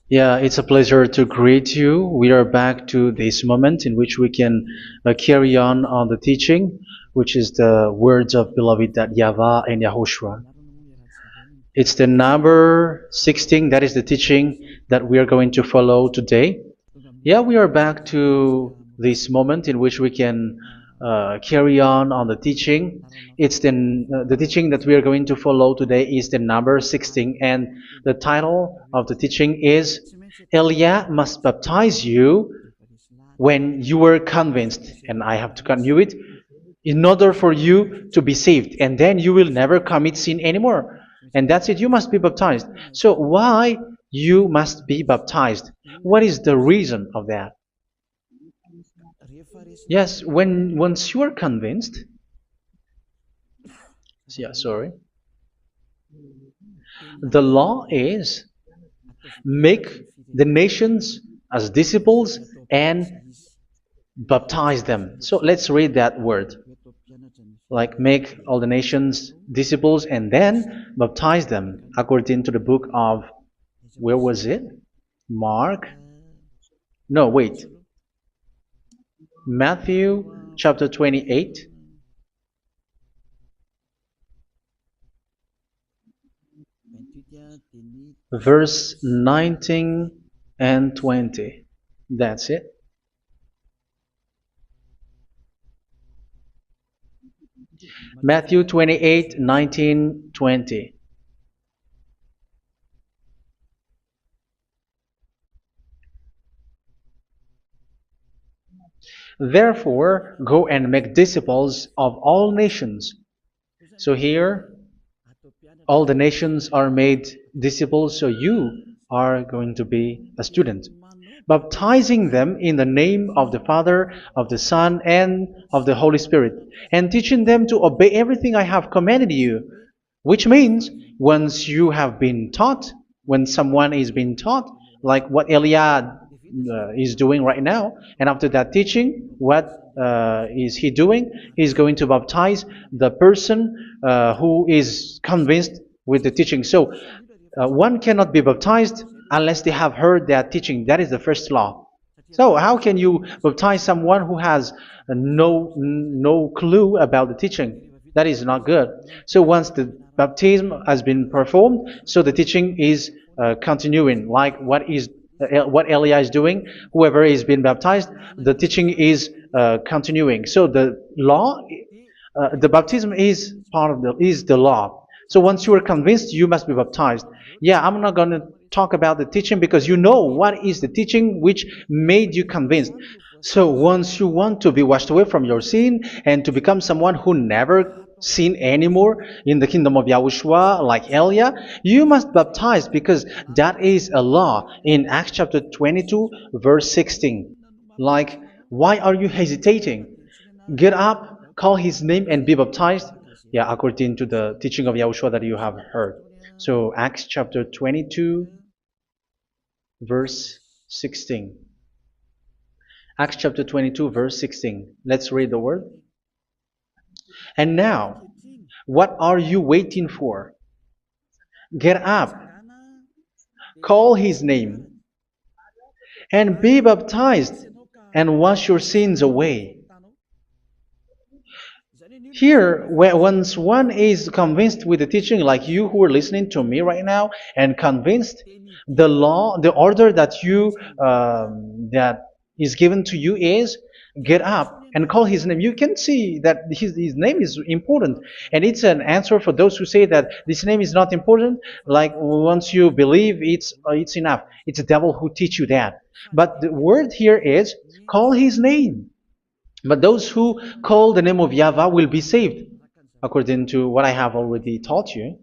Yeah, it's a pleasure to greet you. We are back to this moment in which we can carry on the teaching, which is the words of beloved that YAHVAH and YAHOSHUA. It's the number 16, that is the teaching that we are going to follow today. Yeah, we are back to this moment in which we can carry on the teaching. It's the teaching that we are going to follow today is the number 16, and the title of the teaching is Elia must baptize you when you were convinced, and I have to continue it, in order for you to be saved, and then you will never commit sin anymore. And that's it, you must be baptized. So why you must be baptized? What is the reason of that? Yes, once you are convinced, yeah, sorry, the law is make the nations as disciples and baptize them. So let's read that word. Like make all the nations disciples and then baptize them according to the book of, where was it? Mark? No, wait. Matthew chapter 28. Verse 19 and 20. That's it. Matthew 28, 19, 20. Therefore, go and make disciples of all nations. So here, all the nations are made disciples, so you are going to be a student. Baptizing them in the name of the Father, of the Son, and of the Holy Spirit, and teaching them to obey everything I have commanded you. Which means, once you have been taught, when someone is being taught, like what Elia is doing right now, and after that teaching, what is he doing? He's going to baptize the person who is convinced with the teaching. So one cannot be baptized unless they have heard that teaching. That is the first law. So how can you baptize someone who has no clue about the teaching? That is not good. So once the baptism has been performed, so the teaching is continuing. Like what Elia is doing, whoever is being baptized, the teaching is continuing. So the law, the baptism is part of the law. So once you are convinced, you must be baptized. Yeah, I'm not going to talk about the teaching because you know what is the teaching which made you convinced. So once you want to be washed away from your sin and to become someone who never sin anymore in the kingdom of Yahushua, like Elia, you must baptize because that is a law in Acts chapter 22, verse 16. Like, why are you hesitating? Get up, call his name, and be baptized. Yeah, according to the teaching of Yahushua that you have heard. So Acts chapter 22, verse 16. Acts chapter 22, verse 16. Let's read the word. And now, what are you waiting for? Get up, call his name, and be baptized, and wash your sins away. Here, once one is convinced with the teaching, like you who are listening to me right now, and convinced, the law, the order that that is given to you is get up and call his name. You can see that his name is important, and it's an answer for those who say that this name is not important. Like once you believe, it's enough. It's the devil who teach you that. But the word here is call his name. But those who call the name of YAHVAH will be saved, according to what I have already taught you.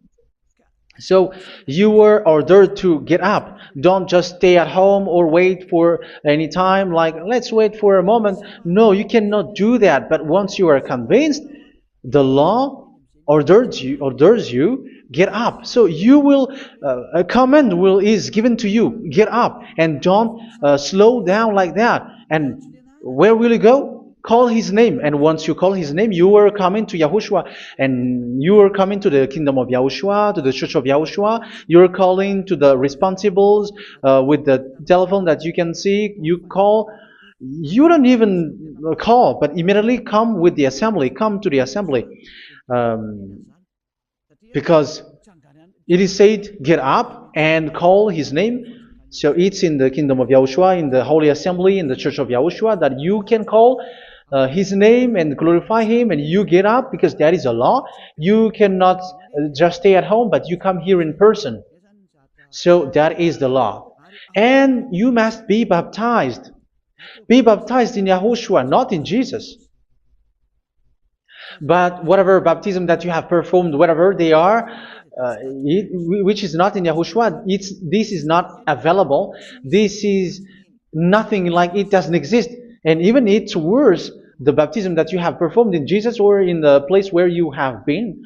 So you were ordered to get up. Don't just stay at home or wait for any time, like let's wait for a moment. No, you cannot do that. But once you are convinced, the law orders you get up. So you will a command is given to you, get up, and don't slow down like that. And where will you go? call his name. And once you call his name, you are coming to Yahushua. And you are coming to the kingdom of Yahushua, to the church of Yahushua. You're calling to the responsibles with the telephone that you can see. You call. You don't even call, but immediately come with the assembly. Come to the assembly. Um, because it is said, get up and call his name. So it's in the kingdom of Yahushua, in the holy assembly, in the church of Yahushua, that you can call his name and glorify him, and you get up, because that is a law. You cannot just stay at home, but you come here in person. So that is the law. And you must be baptized. Be baptized in Yahushua, not in Jesus. But whatever baptism that you have performed, whatever they are, which is not in Yahushua, this is not available. This is nothing, like it doesn't exist. And even it's worse, the baptism that you have performed in Jesus or in the place where you have been.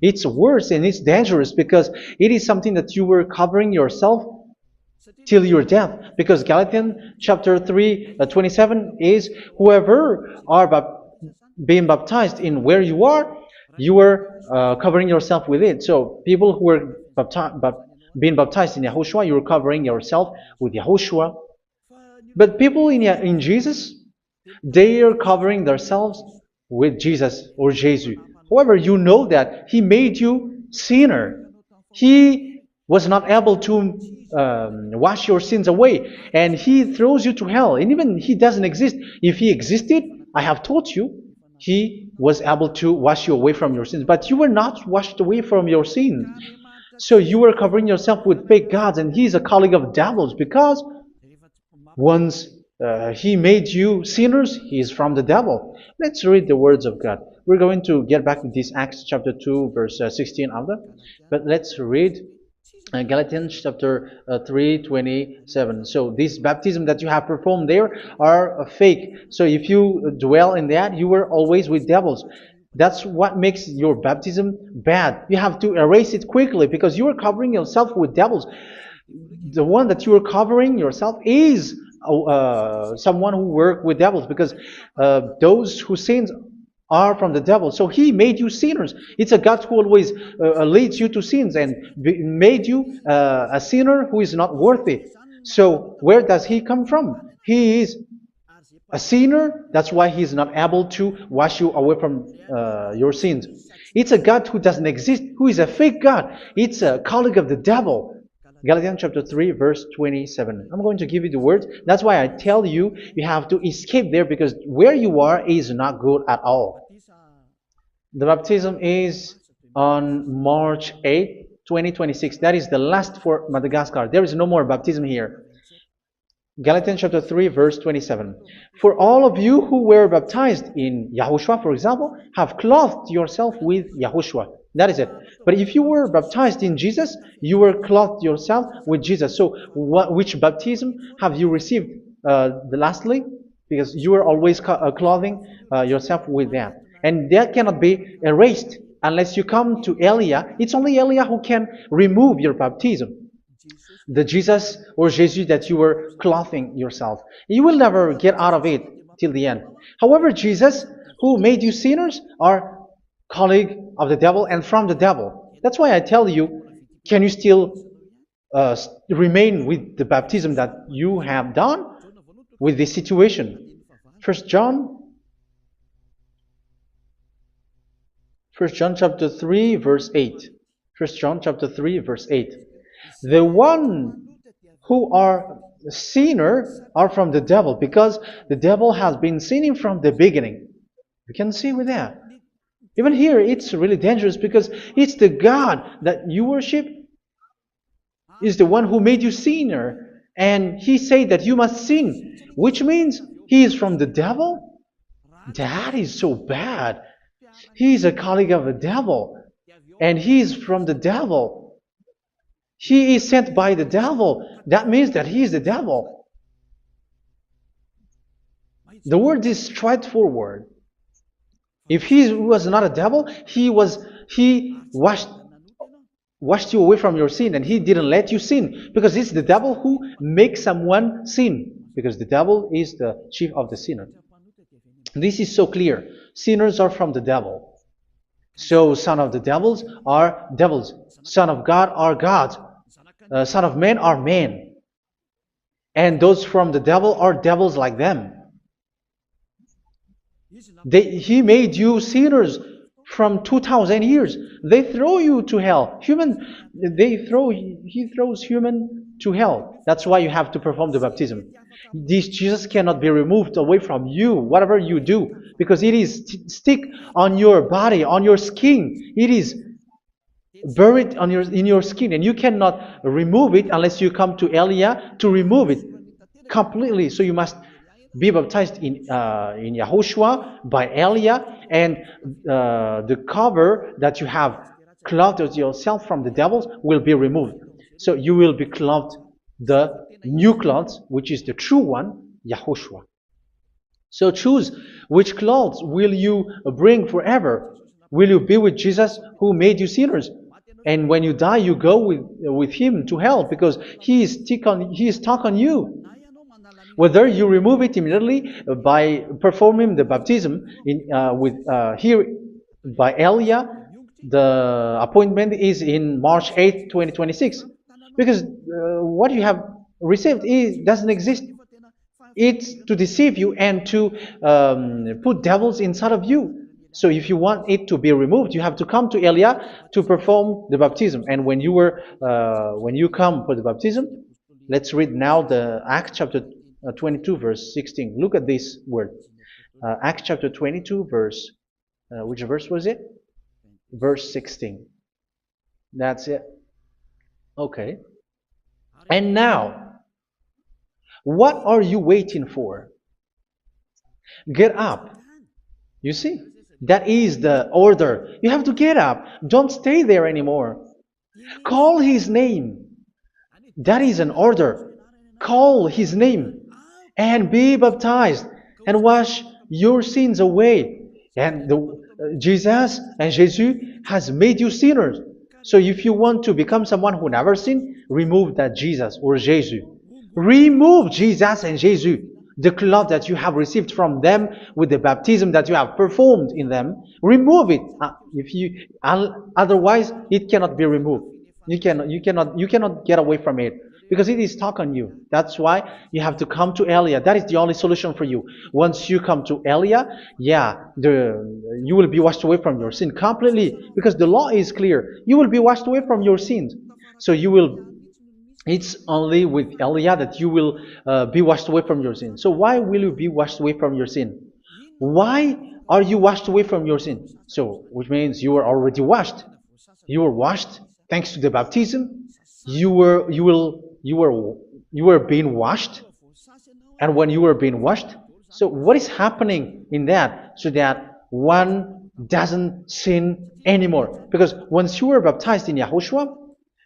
It's worse and it's dangerous, because it is something that you were covering yourself till your death. Because Galatians chapter 3, 27 is, whoever are being baptized in where you are covering yourself with it. So people who were being baptized in Yahushua, you're covering yourself with Yahushua. But people in Jesus, they are covering themselves with Jesus or Jesus. However, you know that He made you sinner. He was not able to wash your sins away, and He throws you to hell. And even He doesn't exist. If He existed, I have taught you, He was able to wash you away from your sins. But you were not washed away from your sins. So you were covering yourself with fake gods, and He's a colleague of devils, because once He made you sinners, He is from the devil. Let's read the words of God. We're going to get back to this Acts chapter 2, verse 16 after. But let's read Galatians chapter 3, 27. So this baptism that you have performed there are fake. So if you dwell in that, you were always with devils. That's what makes your baptism bad. You have to erase it quickly, because you are covering yourself with devils. The one that you are covering yourself is someone who works with devils, because those who sin are from the devil. So He made you sinners. It's a God who always leads you to sins, and made you a sinner who is not worthy. So where does He come from? He is a sinner. That's why He is not able to wash you away from your sins. It's a God who doesn't exist, who is a fake God. It's a colleague of the devil. Galatians chapter 3, verse 27. I'm going to give you the words. That's why I tell you, you have to escape there, because where you are is not good at all. The baptism is on March 8, 2026. That is the last for Madagascar. There is no more baptism here. Galatians chapter 3, verse 27. For all of you who were baptized in Yahushua, for example, have clothed yourself with Yahushua. That is it. But if you were baptized in Jesus, you were clothed yourself with Jesus. So which baptism have you received lastly? Because you are always clothing yourself with that. And that cannot be erased unless you come to Eliah. It's only Eliah who can remove your baptism. The Jesus or Jesus that you were clothing yourself. You will never get out of it till the end. However, Jesus, who made you sinners, are colleague of the devil and from the devil. That's why I tell you, can you still remain with the baptism that you have done with this situation? First John chapter 3, verse 8. First John chapter 3, verse 8. The one who are sinner are from the devil, because the devil has been sinning from the beginning. You can see with that. Even here, it's really dangerous, because it's the God that you worship is the one who made you sinner, and He said that you must sin, which means He is from the devil. That is so bad. He is a colleague of the devil, and He is from the devil. He is sent by the devil. That means that He is the devil. The word is straightforward. If He was not a devil, He washed you away from your sin, and He didn't let you sin, because it's the devil who makes someone sin, because the devil is the chief of the sinner. This is so clear. Sinners are from the devil. So son of the devils are devils. Son of God are gods. Son of men are men. And those from the devil are devils like them. He made you sinners from 2,000 years. They throw you to hell. He throws human to hell. That's why you have to perform the baptism. This Jesus cannot be removed away from you, whatever you do, because it is stick on your body, on your skin. It is buried in your skin, and you cannot remove it unless you come to Elia to remove it completely. So you must be baptized in YAHOSHUA by Elia, and the cover that you have clothed yourself from the devils will be removed. So you will be clothed the new clothes, which is the true one, YAHOSHUA. So choose which clothes will you bring forever. Will you be with Jesus who made you sinners? And when you die, you go with him to hell because he is stuck on you. Whether you remove it immediately by performing the baptism here by Elia, the appointment is in March 8, 2026. Because what you have received doesn't exist. It's to deceive you and to put devils inside of you. So if you want it to be removed, you have to come to Elia to perform the baptism. And when you come for the baptism, let's read now the Acts chapter 22 verse 16. Look at this word. Acts chapter 22 verse, which verse was it? Verse 16. That's it. Okay. And now, what are you waiting for? Get up. You see, that is the order. You have to get up. Don't stay there anymore. Call his name. That is an order. Call his name and be baptized and wash your sins away. And Jesus has made you sinners. So if you want to become someone who never sinned, remove that Jesus or Jesus. Remove Jesus and Jesus, the cloth that you have received from them with the baptism that you have performed in them. Remove it. Otherwise, it cannot be removed. You cannot get away from it because it is stuck on you. That's why you have to come to Elia. That is the only solution for you. Once you come to Elia, you will be washed away from your sin completely because the law is clear. You will be washed away from your sins. So it's only with Elia that you will be washed away from your sin. So why will you be washed away from your sin? Why are you washed away from your sin? So, which means you were already washed. You were washed thanks to the baptism. You were being washed. And when you were being washed, so what is happening in that? So that one doesn't sin anymore. Because once you were baptized in YAHOSHUA,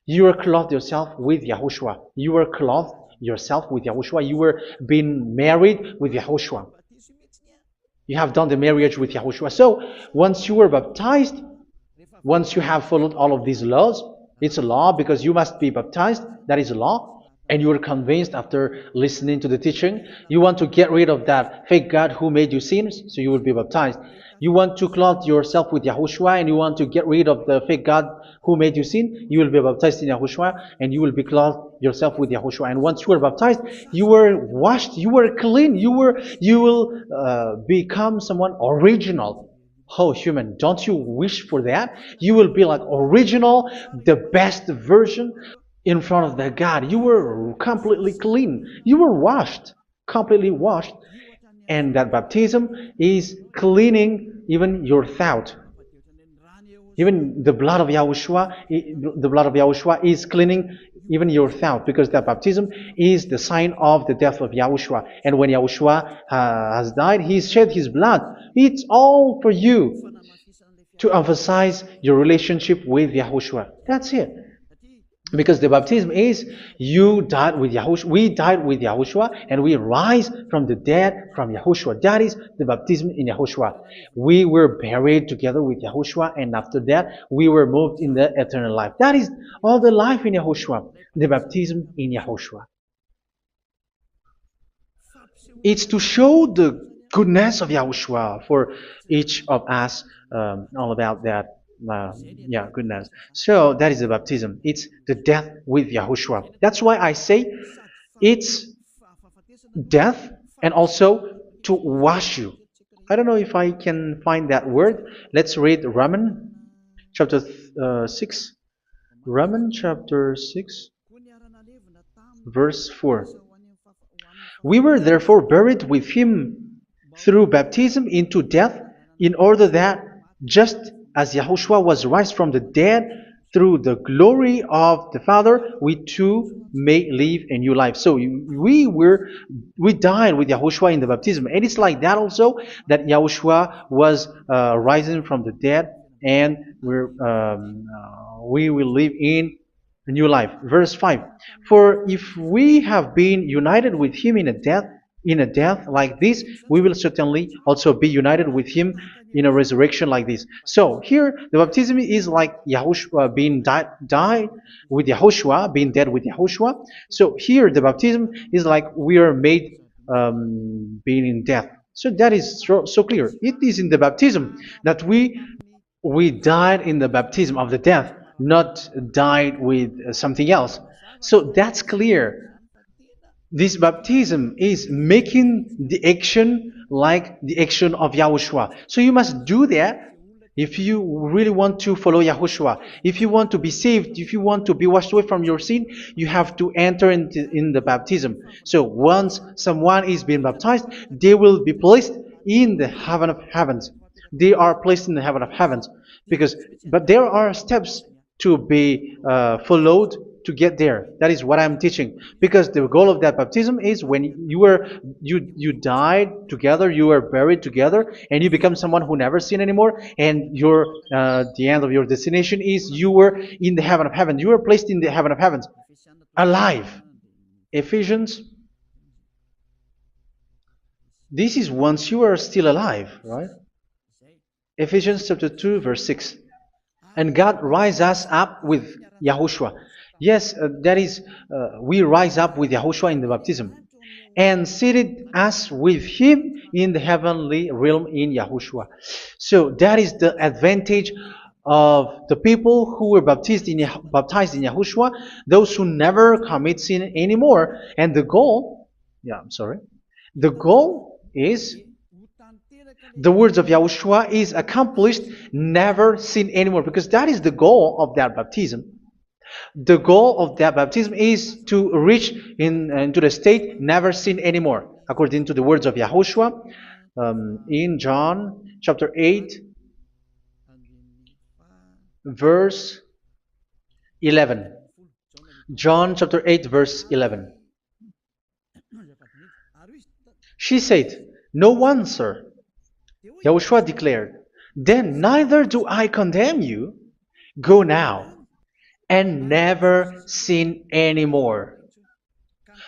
you were clothed yourself with YAHOSHUA. You were clothed yourself with YAHOSHUA. You were being married with YAHOSHUA. You have done the marriage with YAHOSHUA. So once you were baptized, once you have followed all of these laws, it's a law because you must be baptized. That is a law. And you are convinced after listening to the teaching, you want to get rid of that fake God who made you sinners, so you will be baptized. You want to clothe yourself with YAHOSHUA and you want to get rid of the fake God who made you sin, you will be baptized in YAHOSHUA and you will be clothed yourself with YAHOSHUA. And once you are baptized, you were washed, you were clean, you will become someone original. Oh, human, don't you wish for that? You will be like original, the best version in front of the God. You were completely clean. You were washed, completely washed. And that baptism is cleaning even your thought. Even the blood of YAHOSHUA is cleaning even your thought, because that baptism is the sign of the death of YAHOSHUA. And when YAHOSHUA has died, he shed his blood. It's all for you to emphasize your relationship with YAHOSHUA. That's it. Because the baptism is you died with YAHOSHUA, we died with YAHOSHUA, and we rise from the dead from YAHOSHUA. That is the baptism in YAHOSHUA. We were buried together with YAHOSHUA, and after that we were moved in the eternal life. That is all the life in YAHOSHUA, the baptism in YAHOSHUA. It's to show the goodness of Yahushua for each of us, all about that. Yeah, goodness. So that is the baptism. It's the death with Yahushua. That's why I say it's death and also to wash you. I don't know if I can find that word. Let's read Romans chapter 6. Romans chapter 6, verse 4. We were therefore buried with him through baptism into death, in order that, just as Yahushua was raised from the dead through the glory of the Father, we too may live a new life. So we died with Yahushua in the baptism, and it's like that also that Yahushua was rising from the dead, and we will live in a new life. Verse 5. For if we have been united with him in a death like this, we will certainly also be united with him in a resurrection like this. So here the baptism is like Yahushua being died with Yahushua, being dead with Yahushua. So here the baptism is like we are made being in death. So that is so clear. It is in the baptism that we died in the baptism of the death, not died with something else. So that's clear. This baptism is making the action like the action of Yahushua. So you must do that if you really want to follow Yahushua. If you want to be saved, if you want to be washed away from your sin, you have to enter in the baptism. So once someone is being baptized, they will be placed in the heaven of heavens. They are placed in the heaven of heavens, but there are steps to be followed to get there. That is what I'm teaching, because the goal of that baptism is when you died together, you were buried together, and you become someone who never sin anymore, and your the end of your destination is you were in the heaven of heaven. You were placed in the heaven of heavens, alive. Ephesians. This is once you are still alive, right? Ephesians chapter 2, verse 6. And God rise us up with Yahushua. Yes, that is, we rise up with Yahushua in the baptism. And seated us with him in the heavenly realm in Yahushua. So that is the advantage of the people who were baptized in Yahushua, those who never commit sin anymore. And the goal, the goal is the words of Yahushua is accomplished, never sin anymore, because that is the goal of that baptism. The goal of that baptism is to reach into the state never sin anymore, according to the words of Yahushua in John chapter 8, verse 11. John chapter 8, verse 11. She said, "No one, sir." Yahushua declared, "Then neither do I condemn you. Go now and never sin anymore."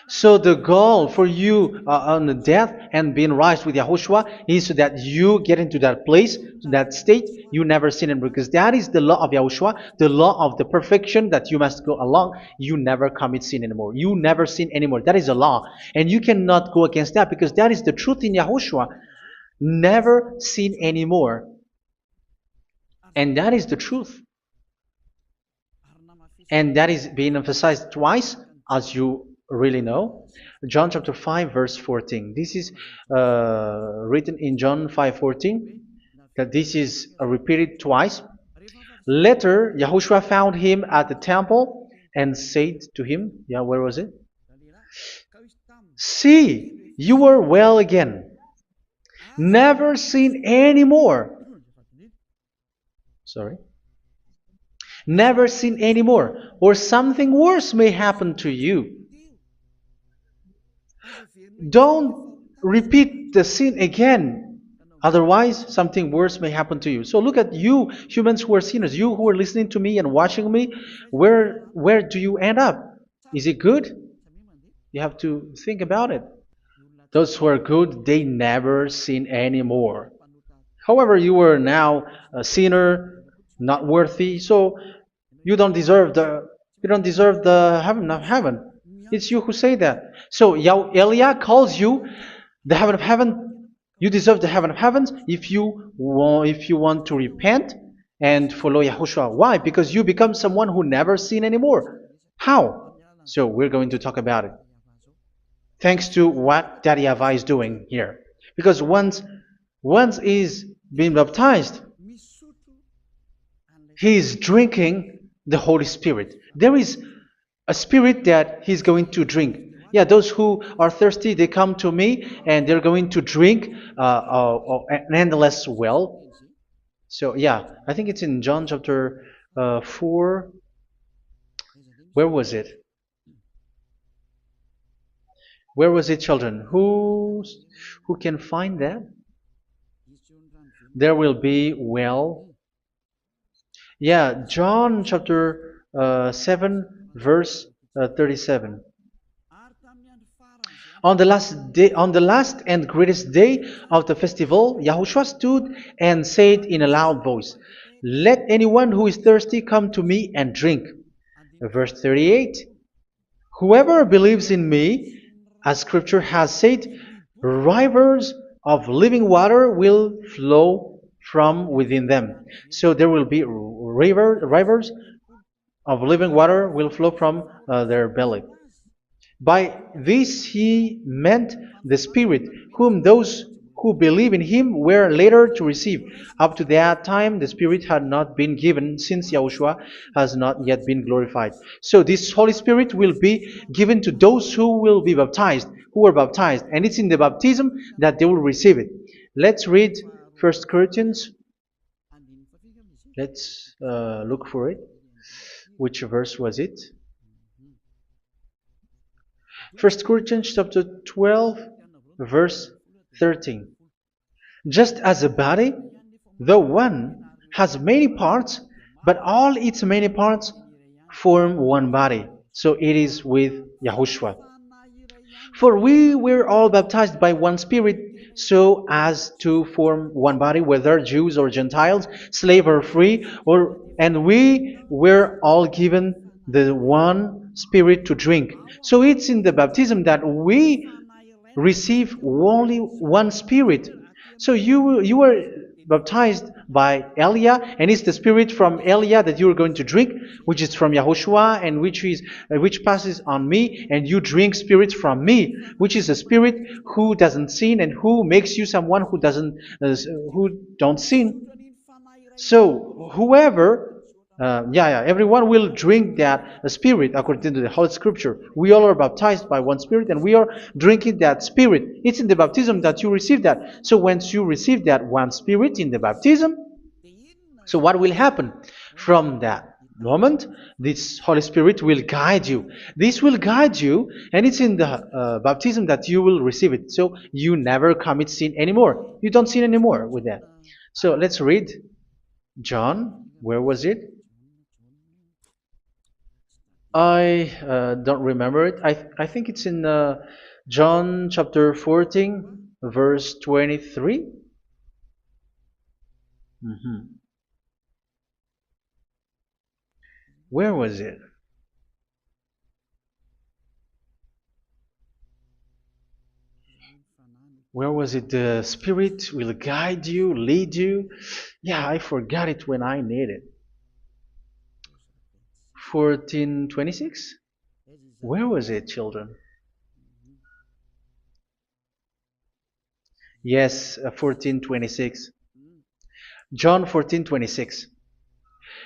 So the goal for you on the death and being raised with Yahushua is so that you get into that place, to that state, you never sin anymore. Because that is the law of Yahushua, the law of the perfection that you must go along. You never commit sin anymore. You never sin anymore. That is a law. And you cannot go against that, because that is the truth in Yahushua. Never sin anymore. And that is the truth. And that is being emphasized twice, as you really know. John chapter 5, verse 14. This is written in John 5:14, that this is repeated twice. Later, Yahushua found him at the temple and said to him, where was it? "See, you are well again. Never sin anymore." Never sin anymore, or something worse may happen to you. Don't repeat the sin again. Otherwise, something worse may happen to you. So look at you, humans who are sinners, you who are listening to me and watching me. Where do you end up? Is it good? You have to think about it. Those who are good, they never sin anymore. However, you are now a sinner, not worthy, so you don't deserve the heaven of heaven. It's you who say that. So Eliah calls you the heaven of heaven You deserve the heaven of heavens if you want to repent and follow Yahushua. Why? Because you become someone who never sin anymore. How? So we're going to talk about it. Thanks to what Daddy YAHVAH is doing here. Because once he's been baptized, he is drinking the Holy Spirit. There is a spirit that he's going to drink. Yeah, those who are thirsty, they come to me and they're going to drink an endless well. So yeah, I think it's in John chapter 4. Where was it? Where was it, children? Who can find that? There will be well. Yeah, John chapter 7, verse 37. On the last and greatest day of the festival, Yahushua stood and said in a loud voice, "Let anyone who is thirsty come to me and drink." Verse 38. Whoever believes in me, as Scripture has said, rivers of living water will flow from within them. So there will be rivers of living water will flow from their belly. By this he meant the Spirit, whom those who believe in him were later to receive. Up to that time, the Spirit had not been given, since Yahushua has not yet been glorified. So this Holy Spirit will be given to those who will be baptized, who are baptized, and it's in the baptism that they will receive it. Let's read 1 Corinthians. Let's look for it. Which verse was it? 1 Corinthians chapter 12, verse 13. Just as a body, though one, has many parts, but all its many parts form one body. So it is with Yahushua. For we were all baptized by one Spirit, so as to form one body, whether Jews or Gentiles, slave or free, and we were all given the one Spirit to drink. So it's in the baptism that we receive only one Spirit. So you were baptized by Elia, and it's the Spirit from Elia that you are going to drink, which is from Yahushua, and which passes on me, and you drink Spirit from me, which is a Spirit who doesn't sin and who makes you someone who don't sin. So whoever everyone will drink that Spirit according to the Holy Scripture. We all are baptized by one Spirit, and we are drinking that Spirit. It's in the baptism that you receive that. So once you receive that one Spirit in the baptism, so what will happen? From that moment, this Holy Spirit will guide you. This will guide you, and it's in the baptism that you will receive it. So you never commit sin anymore. You don't sin anymore with that. So let's read John. Where was it? I don't remember it. I think it's in John chapter 14, verse 23. Where was it? Where was it? The Spirit will guide you, lead you. Yeah, I forgot it when I need it. 14:26? Where was it, children? Yes, 14:26. John 14:26.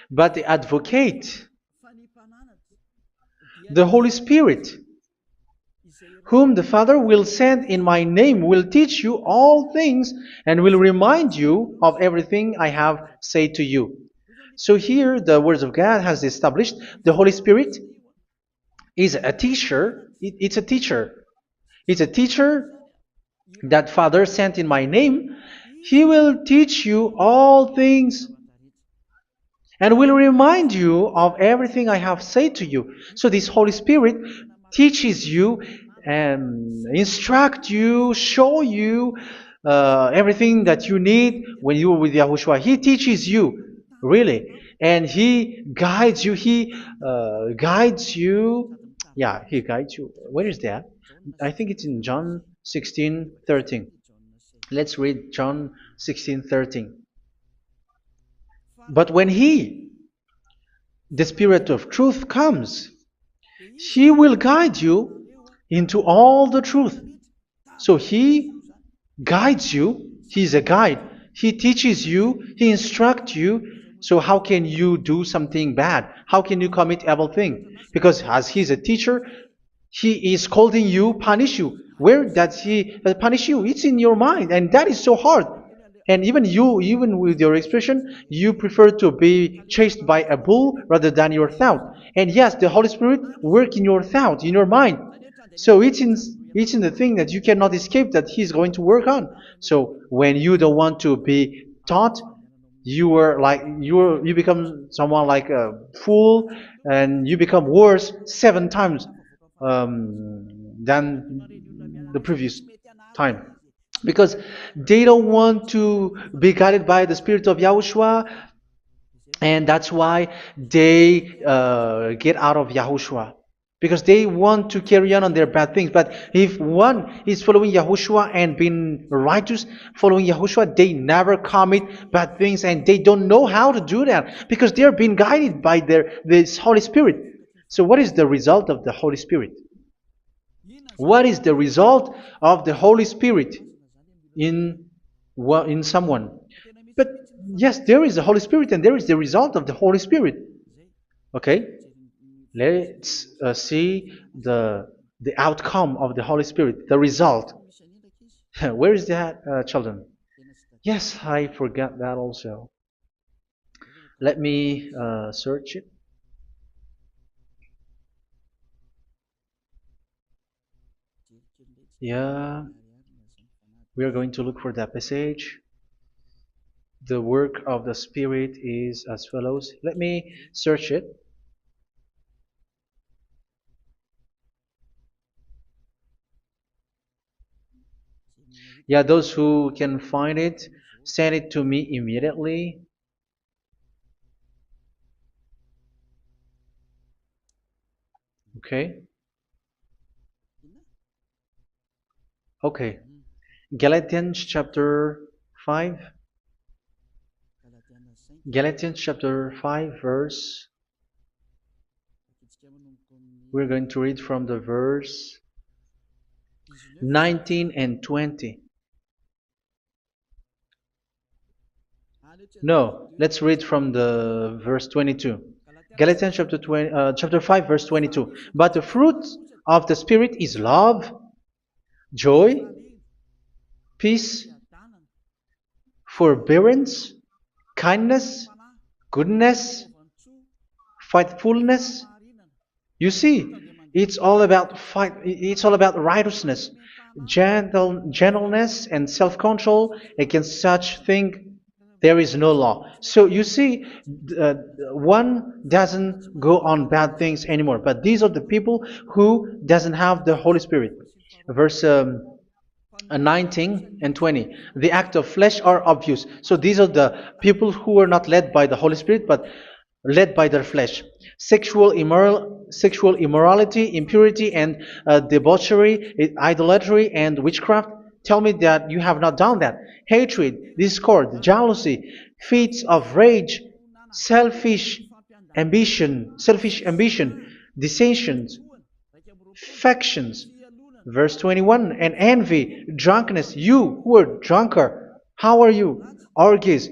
But the Advocate, the Holy Spirit, whom the Father will send in my name, will teach you all things and will remind you of everything I have said to you. So here the words of God has established the Holy Spirit is a teacher. It's a teacher. It's a teacher that Father sent in my name. He will teach you all things and will remind you of everything I have said to you. So this Holy Spirit teaches you and instruct you, show you everything that you need when you are with Yahushua. He teaches you, really. And He guides you. He guides you. Yeah, He guides you. Where is that? I think it's in John 16:13. Let's read John 16:13. But when He, the Spirit of truth, comes, He will guide you into all the truth. So He guides you. He's a guide. He teaches you. He instructs you. So how can you do something bad? How can you commit evil thing? Because as He's a teacher, He is scolding you, punish you. Where does He punish you? It's in your mind, and that is so hard. And even you, even with your expression, you prefer to be chased by a bull rather than your thought. And yes, the Holy Spirit work in your thought, in your mind. So it's in the thing that you cannot escape that He's going to work on. So when you don't want to be taught, you become someone like a fool, and you become worse 7 times than the previous time, because they don't want to be guided by the Spirit of Yahushua, and that's why they get out of Yahushua, because they want to carry on their bad things. But if one is following Yahushua and being righteous, following Yahushua, they never commit bad things, and they don't know how to do that because they are being guided by this Holy Spirit. So what is the result of the Holy Spirit? What is the result of the Holy Spirit in someone? But yes, there is the Holy Spirit, and there is the result of the Holy Spirit. Okay, let's see the outcome of the Holy Spirit, the result. Where is that, children? Yes, I forgot that also. Let me search it. Yeah, we are going to look for that passage. The work of the Spirit is as follows. Let me search it. Yeah, those who can find it, send it to me immediately. Okay. Okay. Galatians chapter 5. Galatians chapter 5 verse. We're going to read from the verse 19 and 20. No, let's read from the verse 22. Galatians chapter 5 verse 22. But the fruit of the Spirit is love, joy, peace, forbearance, kindness, goodness, faithfulness. You see, it's all about fight. It's all about righteousness, gentleness, and self-control. Against such thing, there is no law. So you see, one doesn't go on bad things anymore. But these are the people who doesn't have the Holy Spirit. Verse 19 and 20. The act of flesh are obvious. So these are the people who are not led by the Holy Spirit, but led by their flesh. Sexual immorality, impurity, and debauchery, idolatry, and witchcraft. Tell me that you have not done that. Hatred, discord, jealousy, fits of rage, selfish ambition, dissensions, factions. Verse 21, and envy, drunkenness. You who are drunkard, how are you? Orgies.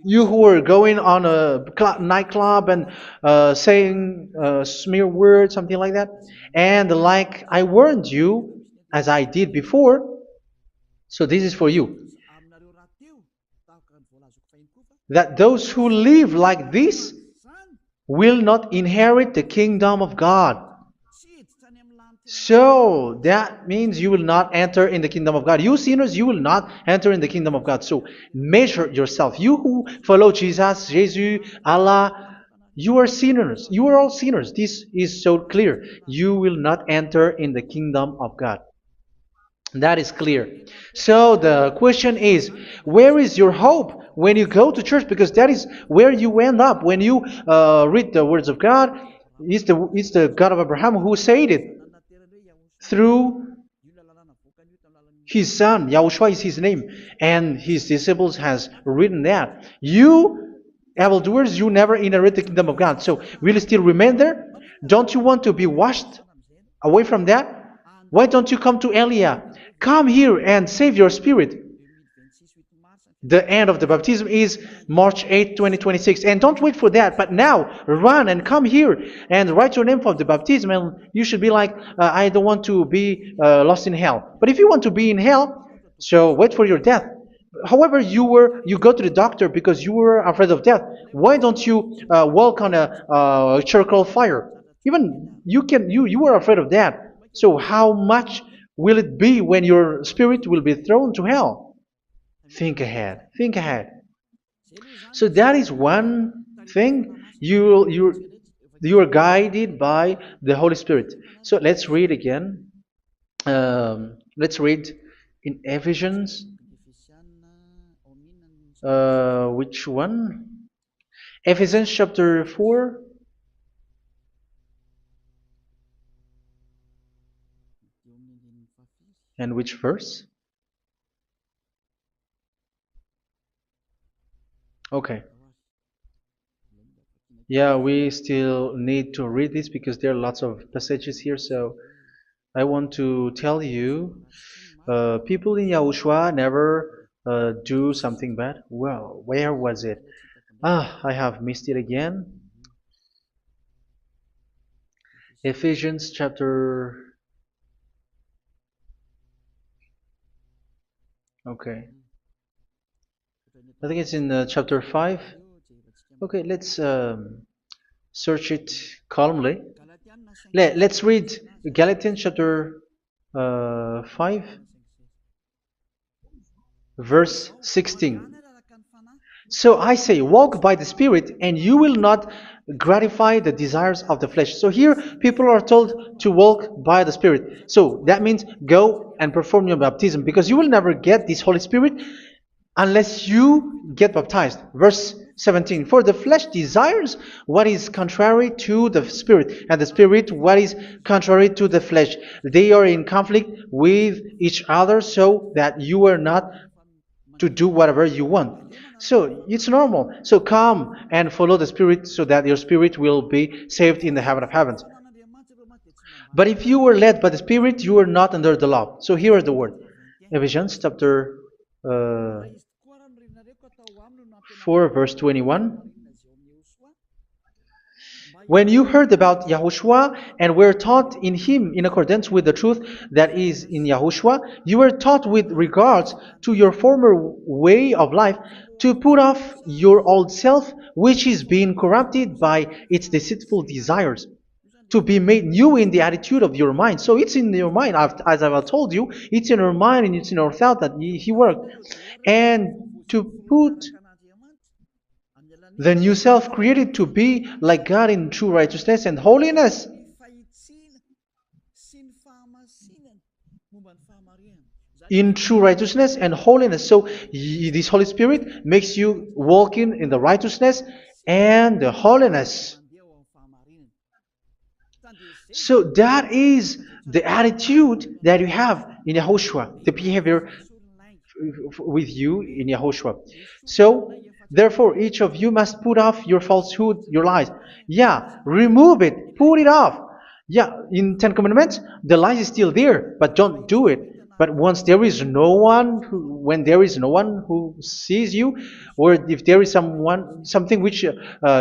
You who are going on a nightclub and saying smear words, something like that. And like I warned you, as I did before, so this is for you. That those who live like this will not inherit the kingdom of God. So that means you will not enter in the kingdom of God. You sinners, you will not enter in the kingdom of God. So measure yourself. You who follow Jesus, Allah, you are sinners. You are all sinners. This is so clear. You will not enter in the kingdom of God. That is clear. So the question is, where is your hope when you go to church? Because that is where you end up. When you read the words of God, it's the God of Abraham who said it. Through His son, Yahushua is his name, and his disciples has written that. You evildoers, you never inherit the kingdom of God. So will you still remain there? Don't you want to be washed away from that? Why don't you come to Elia? Come here and save your spirit. The end of the baptism is March 8th, 2026. And don't wait for that, but now run and come here and write your name for the baptism. And you should be like, I don't want to be lost in hell. But if you want to be in hell, so wait for your death. However, you go to the doctor because you were afraid of death. Why don't you walk on a charcoal fire? Even you were afraid of that. So how much will it be when your spirit will be thrown to hell? Think ahead. Think ahead. So that is one thing. You are guided by the Holy Spirit. So let's read again. Let's read in Ephesians. Which one? Ephesians chapter 4. And which verse? Okay. Yeah, we still need to read this because there are lots of passages here. So I want to tell you, people in Yahushua never do something bad. Well, where was it? I have missed it again. Ephesians chapter. Okay. I think it's in chapter 5. Okay, let's search it calmly. Let's read Galatians chapter 5, verse 16. So I say, walk by the Spirit, and you will not gratify the desires of the flesh. So here, people are told to walk by the Spirit. So that means go and perform your baptism, because you will never get this Holy Spirit unless you get baptized. Verse 17. For the flesh desires what is contrary to the Spirit, and the Spirit what is contrary to the flesh. They are in conflict with each other, so that you are not to do whatever you want. So it's normal. So come and follow the Spirit so that your spirit will be saved in the heaven of heavens. But if you were led by the Spirit, you are not under the law. So here is the word. Ephesians chapter 4 verse 21. When you heard about Yahushua and were taught in him in accordance with the truth that is in Yahushua, you were taught with regards to your former way of life to put off your old self, which is being corrupted by its deceitful desires, to be made new in the attitude of your mind. So it's in your mind, as I've told you, it's in your mind and it's in your thought that he worked. And to put the new self created to be like God in true righteousness and holiness. In true righteousness and holiness. So this Holy Spirit makes you walking in the righteousness and the holiness. So that is the attitude that you have in Yahushua, the behavior with you in Yahushua. So therefore, each of you must put off your falsehood, your lies. Yeah, remove it, put it off. Yeah, in Ten Commandments, the lies is still there, but don't do it. But once there is no one, when there is no one who sees you, or if there is something which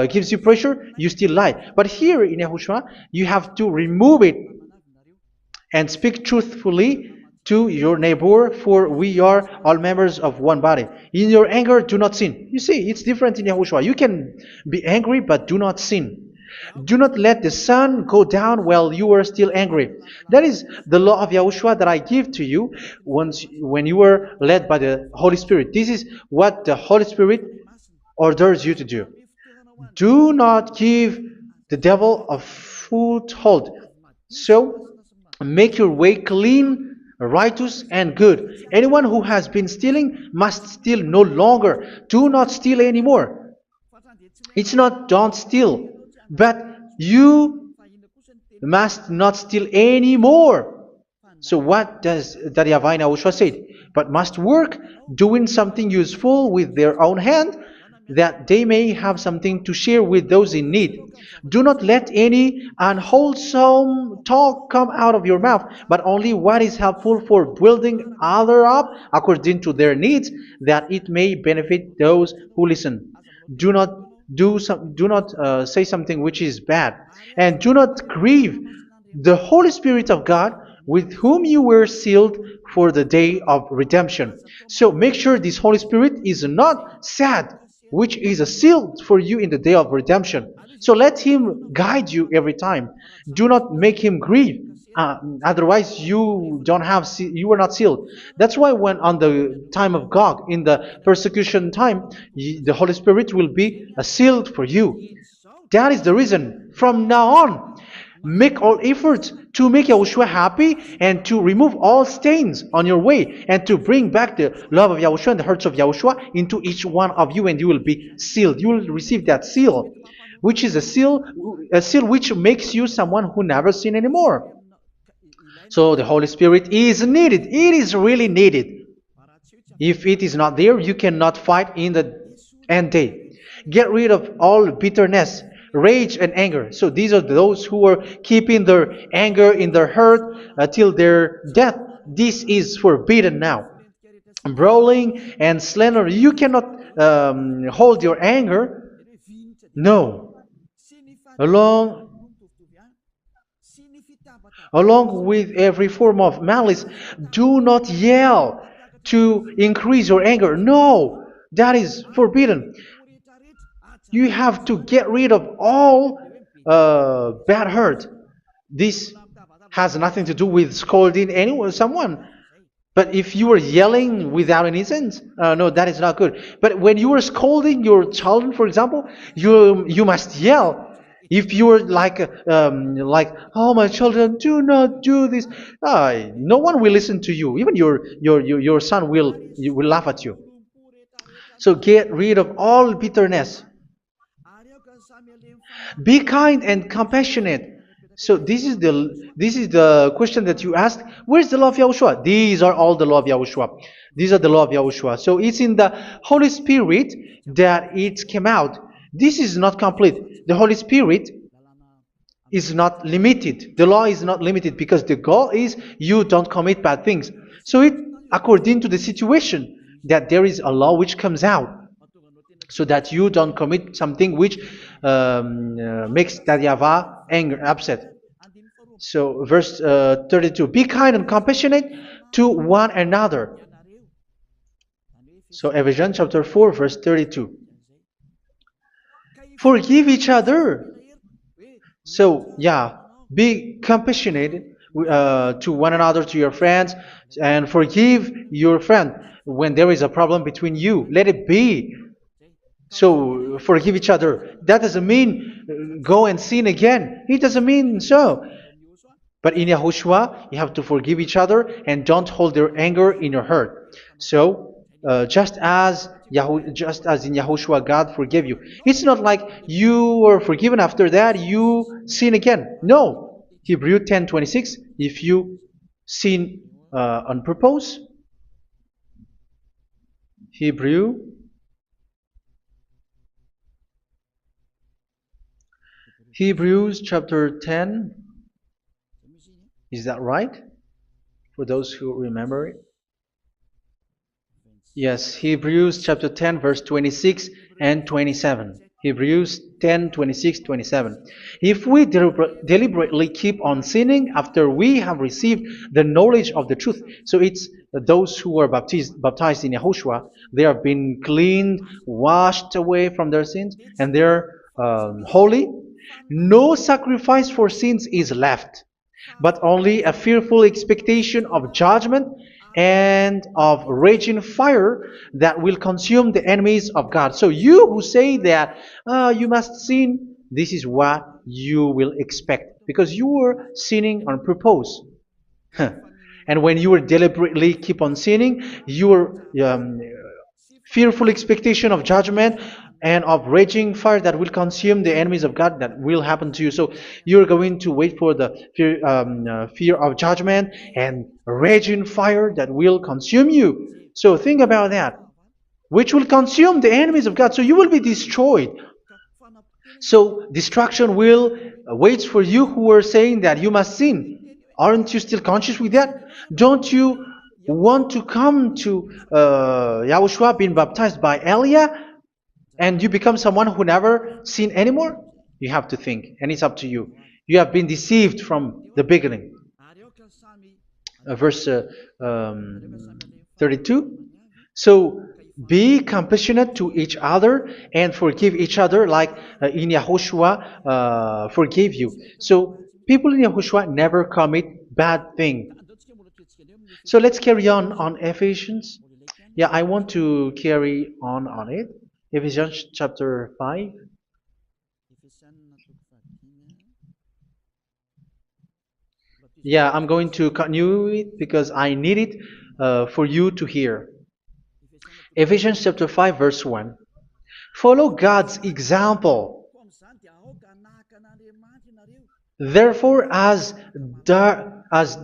gives you pressure, you still lie. But here in Yahushua, you have to remove it and speak truthfully to your neighbor, for we are all members of one body. In your anger, do not sin. You see, it's different in Yahushua. You can be angry, but do not sin. Do not let the sun go down while you are still angry. That is the law of Yahushua that I give to you when you were led by the Holy Spirit. This is what the Holy Spirit orders you to do. Do not give the devil a foothold. So, make your way clean, righteous, and good. Anyone who has been stealing must steal no longer. Do not steal anymore. It's not don't steal, but you must not steal anymore. So what does Daddy Yahweh and YAHOSHUA say? But must work doing something useful with their own hand, that they may have something to share with those in need. Do not let any unwholesome talk come out of your mouth, but only what is helpful for building others up according to their needs, that it may benefit those who listen. Do not do not say something which is bad, and do not grieve the Holy Spirit of God, with whom you were sealed for the day of redemption. So make sure this Holy Spirit is not sad, which is a seal for you in the day of redemption. So let Him guide you every time. Do not make Him grieve. Otherwise, you were not sealed. That's why when on the time of God, in the persecution time, the Holy Spirit will be a sealed for you. That is the reason. From now on, make all efforts to make Yahushua happy and to remove all stains on your way and to bring back the love of Yahushua and the hearts of Yahushua into each one of you, and you will be sealed. You will receive that seal, which is a seal which makes you someone who never sin anymore. So the Holy Spirit is needed. It is really needed. If it is not there, you cannot fight in the end day. Get rid of all bitterness, rage, and anger. So these are those who are keeping their anger in their heart till their death. This is forbidden now. Brawling and slander. You cannot hold your anger. No. Along Along with every form of malice, do not yell to increase your anger. No, that is forbidden. You have to get rid of all bad hurt. This has nothing to do with scolding anyone, someone. But if you are yelling without any sense, no, that is not good. But when you are scolding your children, for example, you must yell. If you are like, oh my children, do not do this, no one will listen to you. Even your son will laugh at you. So get rid of all bitterness. Be kind and compassionate. So this is the question that you asked. Where's the law of Yahushua? These are all the law of Yahushua. These are the law of Yahushua. So it's in the Holy Spirit that it came out. This is not complete. The Holy Spirit is not limited. The law is not limited because the goal is you don't commit bad things. So it according to the situation that there is a law which comes out, so that you don't commit something which makes that YAHVAH anger, upset. So verse 32, be kind and compassionate to one another. So Ephesians chapter 4 verse 32. Forgive each other. So yeah, be compassionate to one another, to your friends, and forgive your friend when there is a problem between you. Let it be. So forgive each other. That doesn't mean go and sin again. It doesn't mean so. But in Yahushua, you have to forgive each other and don't hold their anger in your heart. So just as in Yahushua, God forgave you. It's not like you were forgiven after that you sin again. No. Hebrew 10:26. If you sin on purpose, Hebrews chapter 10. Is that right? For those who remember it. Yes, Hebrews chapter 10 verse 26 and 27. Hebrews 10, 26, 27. If we deliberately keep on sinning after we have received the knowledge of the truth, so it's those who are baptized in Yahushua, they have been cleaned, washed away from their sins, and they're holy. No sacrifice for sins is left, but only a fearful expectation of judgment and of raging fire that will consume the enemies of God. So you who say that you must sin, this is what you will expect, because you were sinning on purpose. And when you deliberately keep on sinning, your fearful expectation of judgment and of raging fire that will consume the enemies of God that will happen to you. So you're going to wait for the fear of judgment and raging fire that will consume you. So think about that, which will consume the enemies of God. So you will be destroyed. So destruction will wait for you who are saying that you must sin. Aren't you still conscious with that? Don't you want to come to Yahushua being baptized by Elia and you become someone who never sin anymore? You have to think, and it's up to you. You have been deceived from the beginning. Verse 32. So be compassionate to each other and forgive each other like in Yahushua forgave you. So people in Yahushua never commit bad thing. So let's carry on Ephesians. Yeah, I want to carry on it. Ephesians chapter 5. Yeah, I'm going to continue it because I need it for you to hear. Ephesians chapter 5 verse 1. Follow God's example. Therefore, as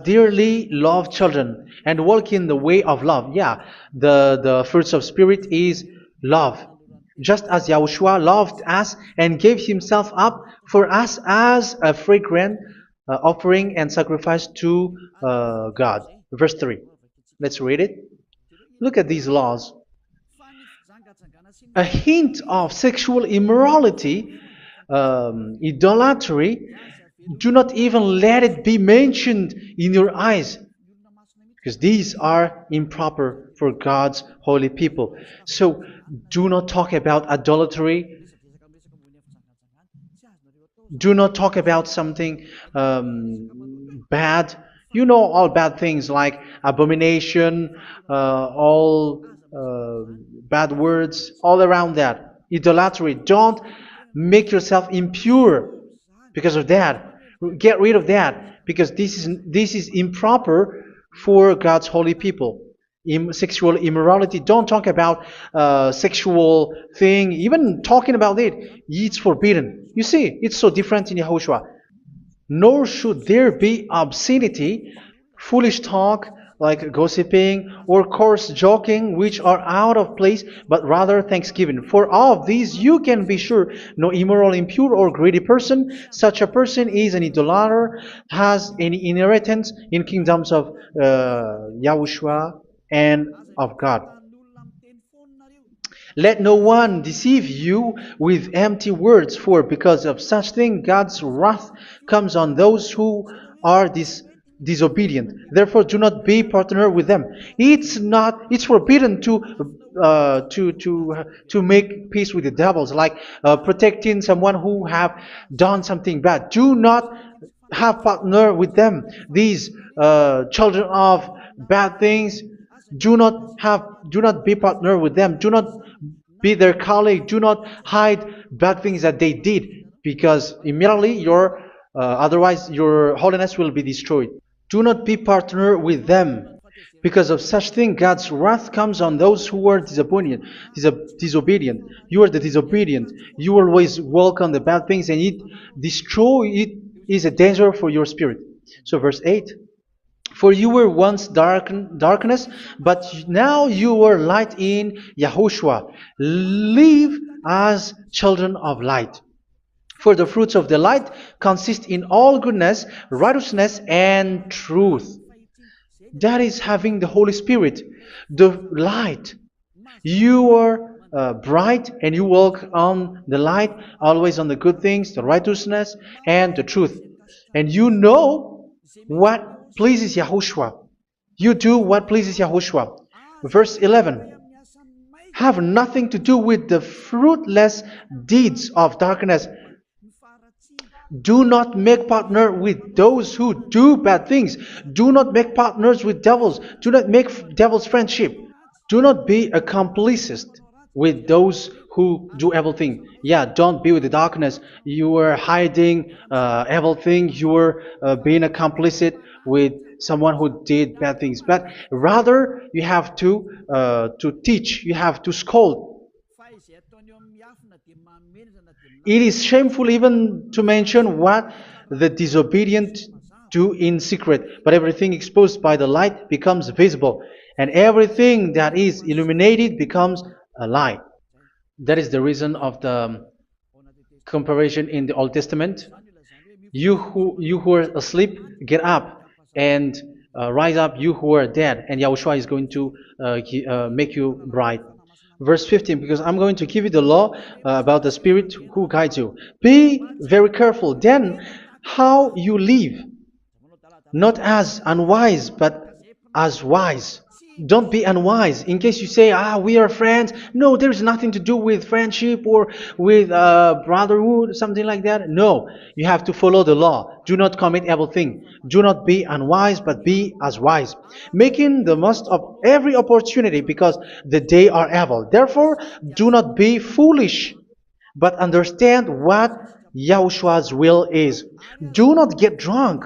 dearly loved children, and walk in the way of love. Yeah, the fruits of spirit is love. Just as Yahushua loved us and gave himself up for us as a fragrant offering and sacrifice to God. Verse 3. Let's read it. Look at these laws. A hint of sexual immorality, idolatry, do not even let it be mentioned in your eyes, because these are improper for God's holy people. So do not talk about idolatry. Do not talk about something bad. You know all bad things like abomination, all bad words, all around that. Idolatry. Don't make yourself impure because of that. Get rid of that because this is improper for God's holy people. Sexual immorality. Don't talk about sexual thing. Even talking about it's forbidden. You see, it's so different in Yahushua. Nor should there be obscenity, foolish talk like gossiping or coarse joking, which are out of place, but rather thanksgiving. For of these you can be sure: no immoral, impure, or greedy person, such a person is an idolater, has any inheritance in kingdoms of Yahushua and of God. Let no one deceive you with empty words, for because of such thing God's wrath comes on those who are disobedient. Therefore, do not be partner with them. It's forbidden to make peace with the devils, like protecting someone who have done something bad. Do not have partner with them. These children of bad things, do not be partner with them. Do not be their colleague. Do not hide bad things that they did, because immediately otherwise your holiness will be destroyed. Do not be partner with them. Because of such thing, God's wrath comes on those who are disobedient. You are the disobedient. You always walk on the bad things, and it is a danger for your spirit. So verse 8. For you were once darkness, but now you are light in Yahushua. Live as children of light. For the fruits of the light consist in all goodness, righteousness, and truth. That is having the Holy Spirit, the light. You are bright and you walk on the light, always on the good things, the righteousness, and the truth. And you know what pleases Yahushua. You do what pleases Yahushua. Verse 11. Have nothing to do with the fruitless deeds of darkness. Do not make partner with those who do bad things. Do not make partners with devils. Do not make devil's friendship. Do not be accomplices with those who do evil things. Yeah, don't be with the darkness. You are hiding evil things. You are being a complicit with someone who did bad things. But rather, you have to teach. You have to scold. It is shameful even to mention what the disobedient do in secret, but everything exposed by the light becomes visible, and everything that is illuminated becomes a light. That is the reason of the comparison in the Old Testament. You who are asleep, get up and rise up, you who are dead, and Yahushua is going to make you bright. Verse 15, because I'm going to give you the law about the Spirit who guides you. Be very careful then how you live, not as unwise, but as wise. Don't be unwise. In case you say, we are friends. No, there's nothing to do with friendship or with brotherhood, something like that. No, you have to follow the law. Do not commit evil thing. Do not be unwise, but be as wise, making the most of every opportunity because the day are evil. Therefore, do not be foolish, but understand what Yahushua's will is. Do not get drunk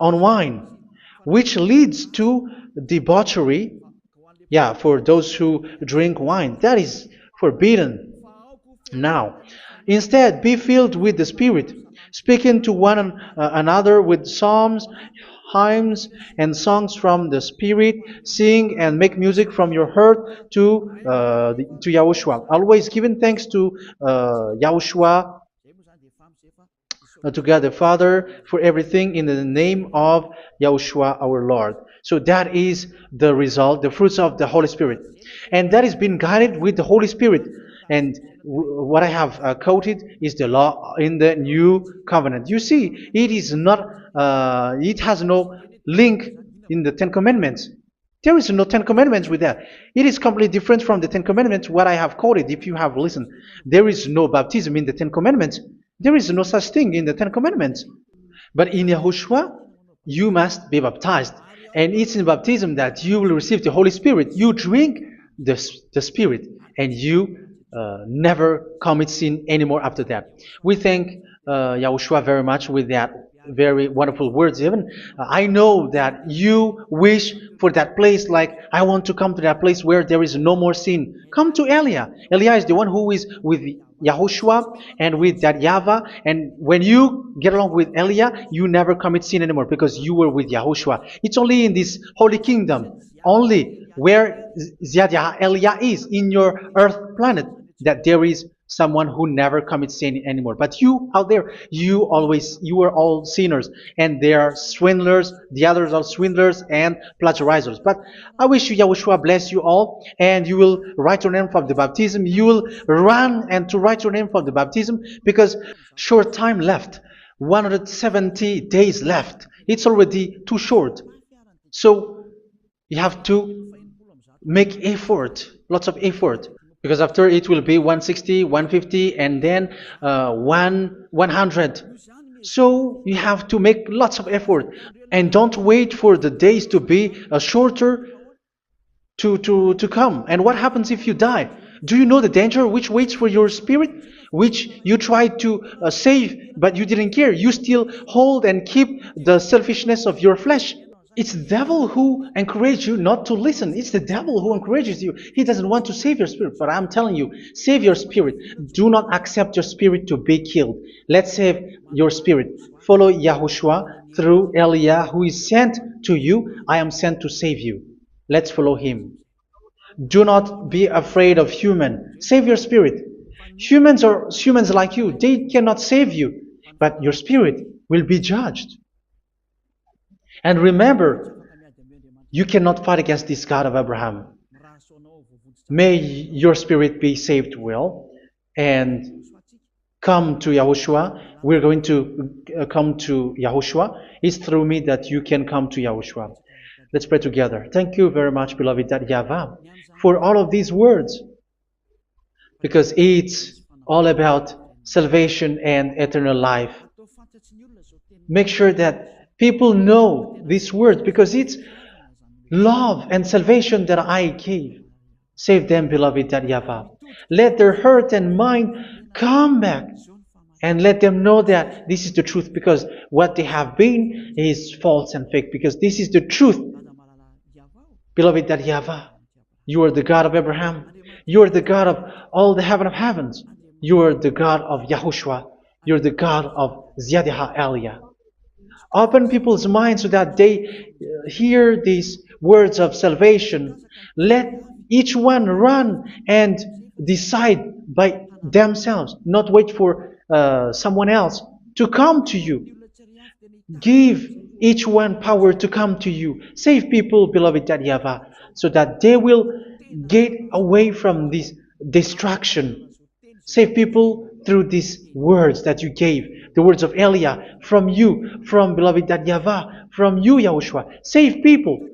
on wine, which leads to debauchery. Yeah, for those who drink wine, that is forbidden now. Instead, be filled with the Spirit, speaking to one another with psalms, hymns, and songs from the Spirit. Sing and make music from your heart to Yahushua. Always giving thanks to Yahushua to God the Father for everything in the name of Yahushua our Lord. So that is the result, the fruits of the Holy Spirit. And that is being guided with the Holy Spirit. And what I have quoted is the law in the new covenant. You see, it is not, it has no link in the Ten Commandments. There is no Ten Commandments with that. It is completely different from the Ten Commandments, what I have quoted, if you have listened. There is no baptism in the Ten Commandments. There is no such thing in the Ten Commandments. But in Yahushua, you must be baptized. And it's in baptism that you will receive the Holy Spirit. You drink the Spirit, and you never commit sin anymore after that. We thank Yahushua very much with that very wonderful words. Even I know that you wish for that place, like I want to come to that place where there is no more sin. Come to Elia. Elia is the one who is with Yahushua and with that YAHVAH, and when you get along with Elia, you never commit sin anymore because you were with Yahushua. It's only in this holy kingdom, only where Ziad Elia is in your earth planet, that there is someone who never commits sin anymore. But you out there, you are all sinners, and they are swindlers. The others are swindlers and plagiarizers. But I wish you, Yahushua, bless you all, and you will write your name from the baptism. You will run and to write your name from the baptism, because short time left, 170 days left. It's already too short. So you have to make effort, lots of effort, because after it will be 160, 150, and then 100. So you have to make lots of effort, and don't wait for the days to be shorter to come. And what happens if you die? Do you know the danger which waits for your spirit, which you tried to save, but you didn't care? You still hold and keep the selfishness of your flesh. It's the devil who encourages you not to listen. It's the devil who encourages you. He doesn't want to save your spirit. But I'm telling you, save your spirit. Do not accept your spirit to be killed. Let's save your spirit. Follow Yahushua through Elia, who is sent to you. I am sent to save you. Let's follow him. Do not be afraid of human. Save your spirit. Humans are humans like you. They cannot save you. But your spirit will be judged. And remember, you cannot fight against this God of Abraham. May your spirit be saved well and come to Yahushua. We're going to come to Yahushua. It's through me that you can come to Yahushua. Let's pray together. Thank you very much, beloved YAHVAH, for all of these words, because it's all about salvation and eternal life. Make sure that people know these words, because it's love and salvation that I gave. Save them, beloved YAHVAH. Let their heart and mind come back, and let them know that this is the truth, because what they have been is false and fake, because this is the truth. Beloved YAHVAH, you are the God of Abraham. You are the God of all the heaven of heavens. You are the God of Yahushua. You're the God of Ziyadiha Elia. Open people's minds so that they hear these words of salvation. Let each one run and decide by themselves, not wait for someone else to come to you. Give each one power to come to you. Save people, beloved YAHVAH, so that they will get away from this distraction. Save people through these words that you gave, the words of Elia, from you, from beloved YAHVAH, from you, Yahushua. Save people.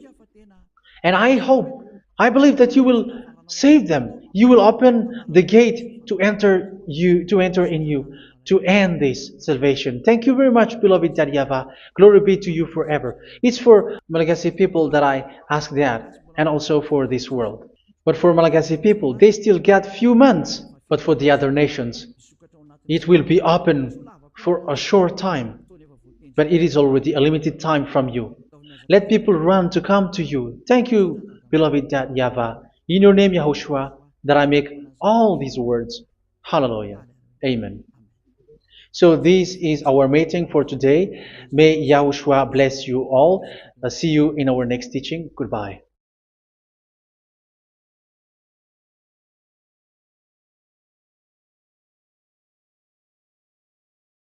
And I hope, I believe that you will save them. You will open the gate to enter in you, to end this salvation. Thank you very much, beloved YAHVAH. Glory be to you forever. It's for Malagasy people that I ask that, and also for this world. But for Malagasy people, they still get few months. But for the other nations, it will be open for a short time. But it is already a limited time from you. Let people run to come to you. Thank you, beloved YAHVAH. In your name, Yahushua, that I make all these words. Hallelujah. Amen. So this is our meeting for today. May Yahushua bless you all. See you in our next teaching. Goodbye.